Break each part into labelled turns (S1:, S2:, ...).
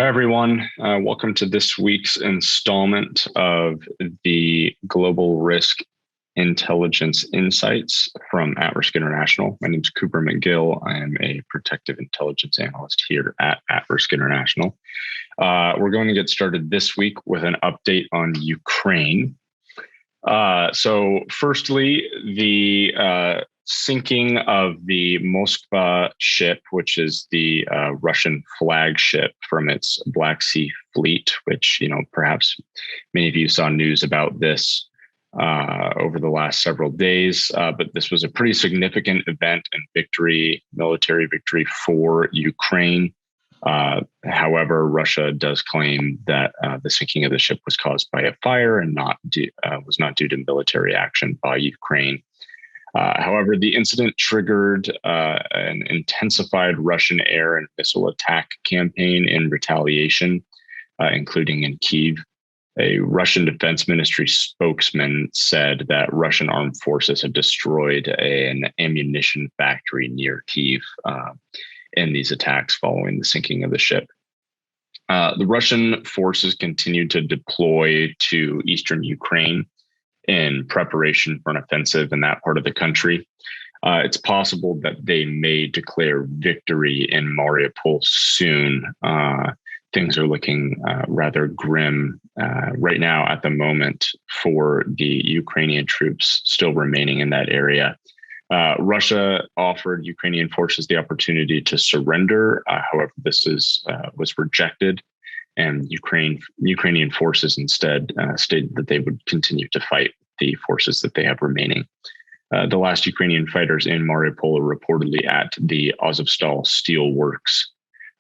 S1: Hi, everyone. Welcome to this week's installment of the Global Risk Intelligence Insights from At Risk International. My name is Cooper McGill. I am a protective intelligence analyst here at Risk International. We're going to get started this week with an update on Ukraine. So firstly, the sinking of the Moskva ship, which is the Russian flagship from its Black Sea fleet, which, perhaps many of you saw news about this over the last several days. But this was a pretty significant event and military victory for Ukraine. However, Russia does claim that the sinking of the ship was caused by a fire and was not due to military action by Ukraine. However, the incident triggered an intensified Russian air and missile attack campaign in retaliation, including in Kyiv. A Russian Defense Ministry spokesman said that Russian armed forces had destroyed an ammunition factory near Kyiv in these attacks following the sinking of the ship. The Russian forces continued to deploy to eastern Ukraine in preparation for an offensive in that part of the country. It's possible that they may declare victory in Mariupol soon. Things are looking rather grim right now at the moment for the Ukrainian troops still remaining in that area. Russia offered Ukrainian forces the opportunity to surrender. However, this was rejected. And Ukrainian forces instead stated that they would continue to fight the forces that they have remaining. The last Ukrainian fighters in Mariupol are reportedly at the Azovstal steel works.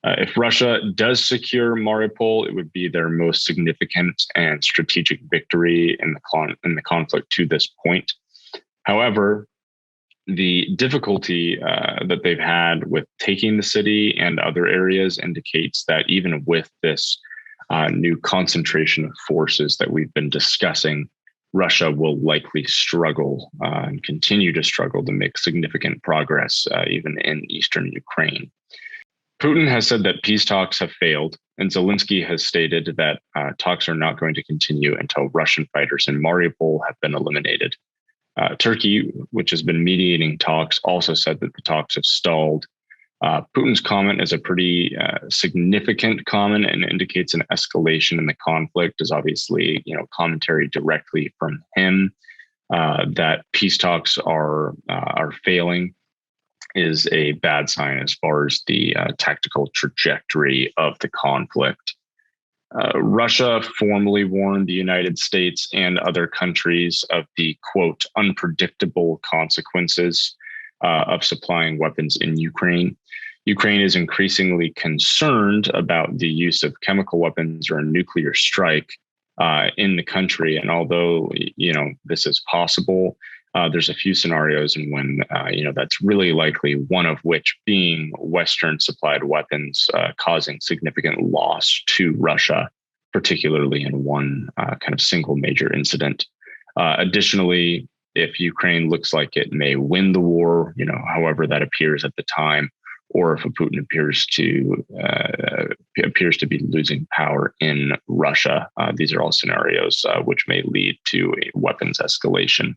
S1: If Russia does secure Mariupol, it would be their most significant and strategic victory in the conflict to this point. However, the difficulty that they've had with taking the city and other areas indicates that even with this new concentration of forces that we've been discussing, Russia will likely struggle and continue to struggle to make significant progress even in eastern Ukraine. Putin has said that peace talks have failed, and Zelensky has stated that talks are not going to continue until Russian fighters in Mariupol have been eliminated. Turkey, which has been mediating talks, also said that the talks have stalled. Putin's comment is a pretty significant comment and indicates an escalation in the conflict. Is obviously, commentary directly from him that peace talks are failing is a bad sign as far as the tactical trajectory of the conflict. Russia formally warned the United States and other countries of the, quote, unpredictable consequences of supplying weapons in Ukraine. Ukraine is increasingly concerned about the use of chemical weapons or a nuclear strike in the country. And although, this is possible, there's a few scenarios in when, that's really likely, one of which being Western supplied weapons causing significant loss to Russia, particularly in one kind of single major incident. Additionally, if Ukraine looks like it may win the war, however that appears at the time, or if Putin appears to be losing power in Russia, these are all scenarios which may lead to a weapons escalation.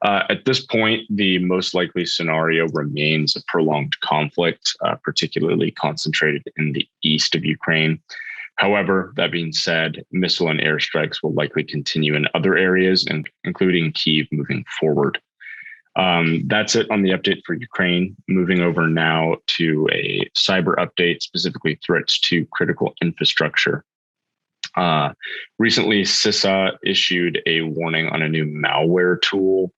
S1: At this point, the most likely scenario remains a prolonged conflict, particularly concentrated in the east of Ukraine. However, that being said, missile and airstrikes will likely continue in other areas, including Kyiv, moving forward. That's it on the update for Ukraine. Moving over now to a cyber update, specifically threats to critical infrastructure. Recently, CISA issued a warning on a new malware tool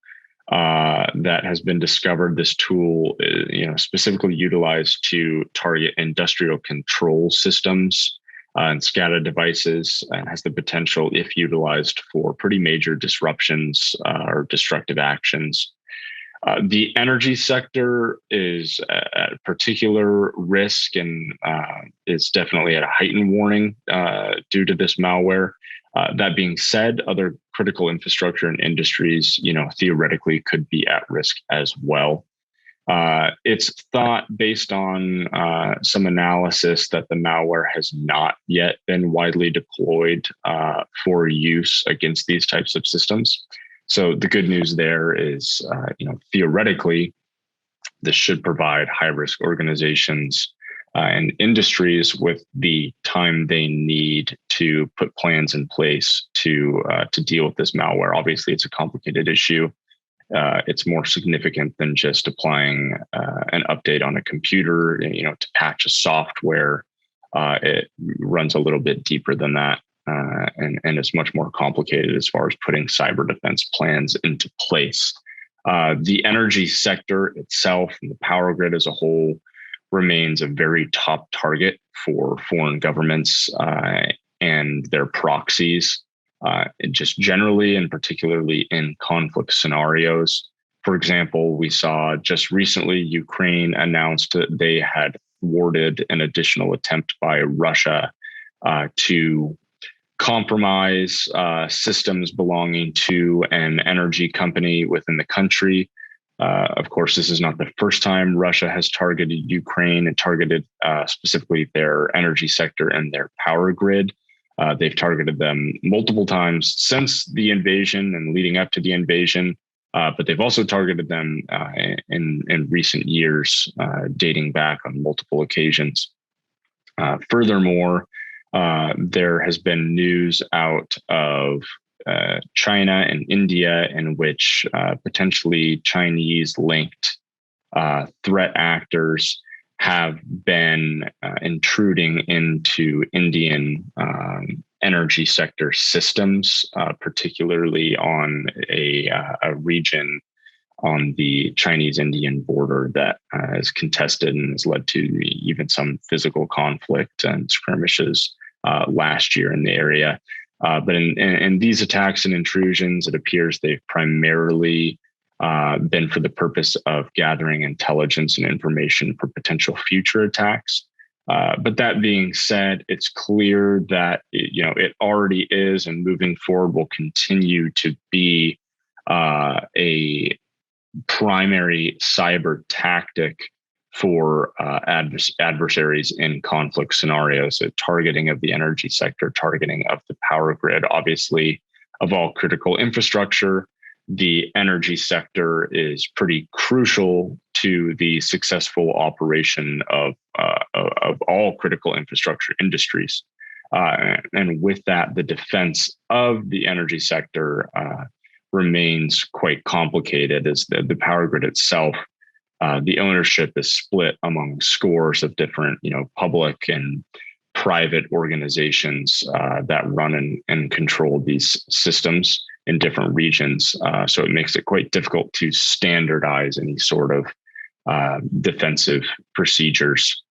S1: that has been discovered. This tool is, specifically utilized to target industrial control systems and SCADA devices, and has the potential, if utilized, for pretty major disruptions or destructive actions. The energy sector is at particular risk and is definitely at a heightened warning due to this malware. That being said, other critical infrastructure and industries, theoretically could be at risk as well. It's thought, based on some analysis, that the malware has not yet been widely deployed for use against these types of systems. So the good news there is, theoretically, this should provide high-risk organizations and industries with the time they need to put plans in place to deal with this malware. Obviously, it's a complicated issue. It's more significant than just applying an update on a computer, to patch a software. It runs a little bit deeper than that, and it's much more complicated as far as putting cyber defense plans into place. The energy sector itself and the power grid as a whole remains a very top target for foreign governments and their proxies. Just generally and particularly in conflict scenarios. For example, we saw just recently Ukraine announced that they had thwarted an additional attempt by Russia to compromise systems belonging to an energy company within the country. Of course, this is not the first time Russia has targeted Ukraine and targeted specifically their energy sector and their power grid. They've targeted them multiple times since the invasion and leading up to the invasion, but they've also targeted them in recent years, dating back on multiple occasions. Furthermore, there has been news out of China and India in which potentially Chinese-linked threat actors have been intruding into Indian energy sector systems, particularly on a region on the Chinese-Indian border that is contested and has led to even some physical conflict and skirmishes last year in the area. But in these attacks and intrusions, it appears they've primarily been for the purpose of gathering intelligence and information for potential future attacks. But that being said, it's clear that it already is, and moving forward will continue to be a primary cyber tactic for adversaries in conflict scenarios. So targeting of the energy sector, targeting of the power grid, obviously of all critical infrastructure. The energy sector is pretty crucial to the successful operation of all critical infrastructure industries. And with that, the defense of the energy sector remains quite complicated, as the power grid itself, the ownership is split among scores of different, public and private organizations that run and control these systems in different regions. So it makes it quite difficult to standardize any sort of defensive procedures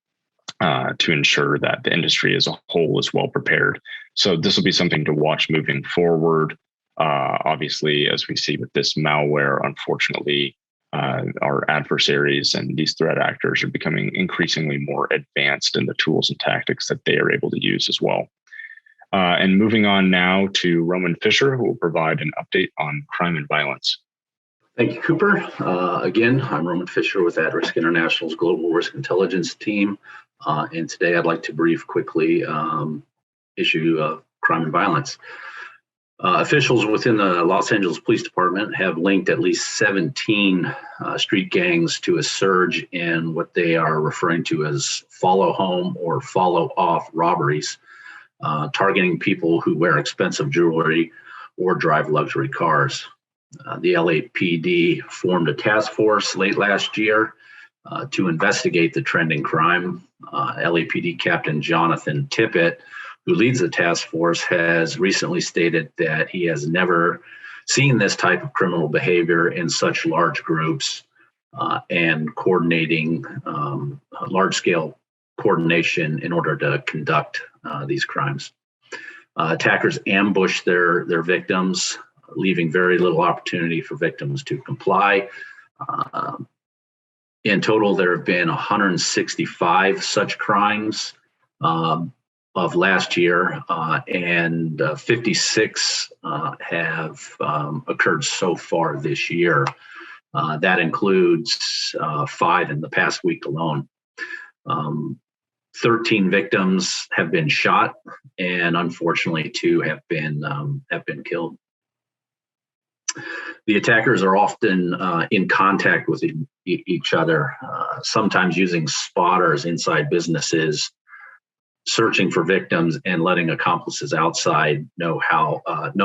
S1: to ensure that the industry as a whole is well prepared. So this will be something to watch moving forward. Obviously, as we see with this malware, unfortunately, our adversaries and these threat actors are becoming increasingly more advanced in the tools and tactics that they are able to use as well. And moving on now to Roman Fisher, who will provide an update on crime and violence.
S2: Thank you, Cooper. Again, I'm Roman Fisher with AdRisk International's Global Risk Intelligence team. And today I'd like to brief quickly issue of crime and violence. Officials within the Los Angeles Police Department have linked at least 17 street gangs to a surge in what they are referring to as follow home or follow off robberies, targeting people who wear expensive jewelry or drive luxury cars. The LAPD formed a task force late last year to investigate the trending crime. LAPD Captain Jonathan Tippett, who leads the task force, has recently stated that he has never seen this type of criminal behavior in such large groups and coordinating large-scale coordination in order to conduct these crimes. Attackers ambush their victims, leaving very little opportunity for victims to comply. In total, there have been 165 such crimes of last year, and 56 have occurred so far this year. That includes 5 in the past week alone. 13 victims have been shot, and unfortunately, 2 have been killed. The attackers are often in contact with each other, sometimes using spotters inside businesses, searching for victims and letting accomplices outside know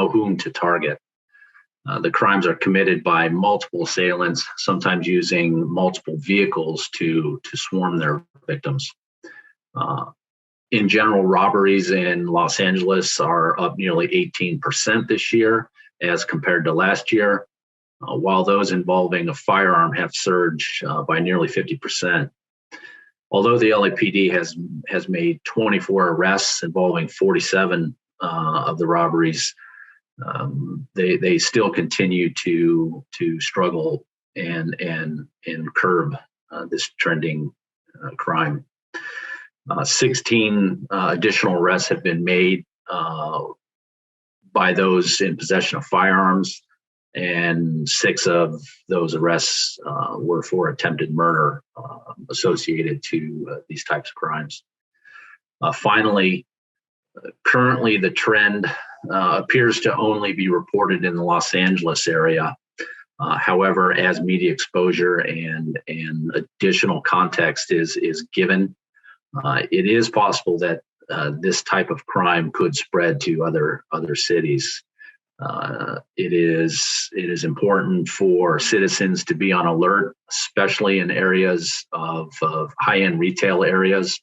S2: whom to target. The crimes are committed by multiple assailants, sometimes using multiple vehicles to swarm their victims. In general, robberies in Los Angeles are up nearly 18% this year as compared to last year, while those involving a firearm have surged by nearly 50%. Although the LAPD has made 24 arrests involving 47 of the robberies, they still continue to struggle and curb this trending crime. 16 additional arrests have been made by those in possession of firearms, and 6 of those arrests were for attempted murder associated to these types of crimes. Finally, currently the trend appears to only be reported in the Los Angeles area. However, as media exposure and additional context is given, it is possible that this type of crime could spread to other cities. It is important for citizens to be on alert, especially in areas of high-end retail areas,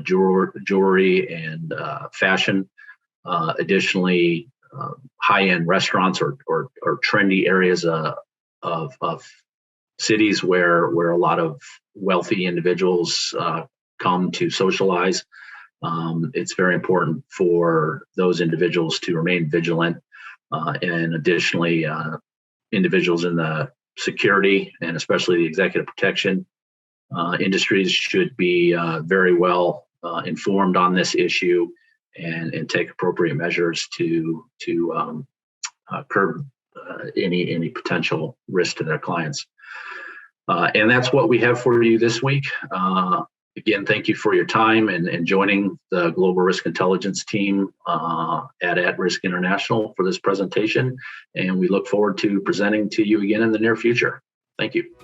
S2: jewelry and fashion. Additionally, high-end restaurants or trendy areas of cities where a lot of wealthy individuals come to socialize. It's very important for those individuals to remain vigilant. And additionally, individuals in the security and especially the executive protection industries should be very well informed on this issue and take appropriate measures to curb any potential risk to their clients. And that's what we have for you this week. Again, thank you for your time and joining the Global Risk Intelligence team at Risk International for this presentation. And we look forward to presenting to you again in the near future. Thank you.